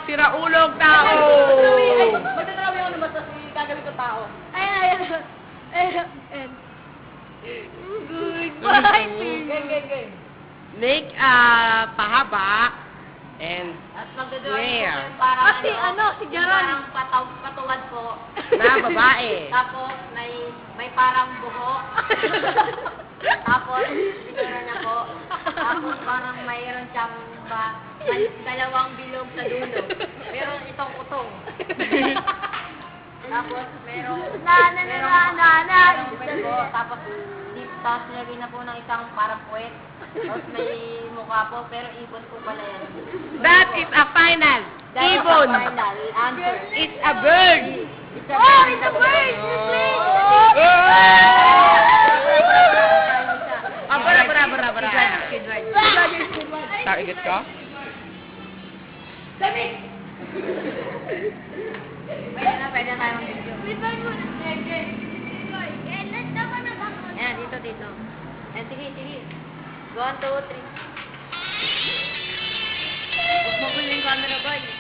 Sira ulog tao! Magtatrawi ako naman sa gagawin ko tao. Ayan. Game. Make pahaba and At magdodrawing ko Where? yung parang Si Jaron. Parang patuwad po. na babae. Tapos may parang buho. Tapos siguro na po. Tapos parang mayroon siyang may dalawang bilog sa dulo. Meron itong utong. Tapos merong tapos tapos nilagay na po ng isang parang puwet. Tapos may mukha po, pero ibon po pala yan. That is a final. That is Ibon. the final answer. It's a bird. It's a bird! It's a bird! Bara. Target ka? Pwede na tayo mag-video. Ayan, dito. Ayan, sige. 1, 2, 3. Huwag mo yung camera, boy.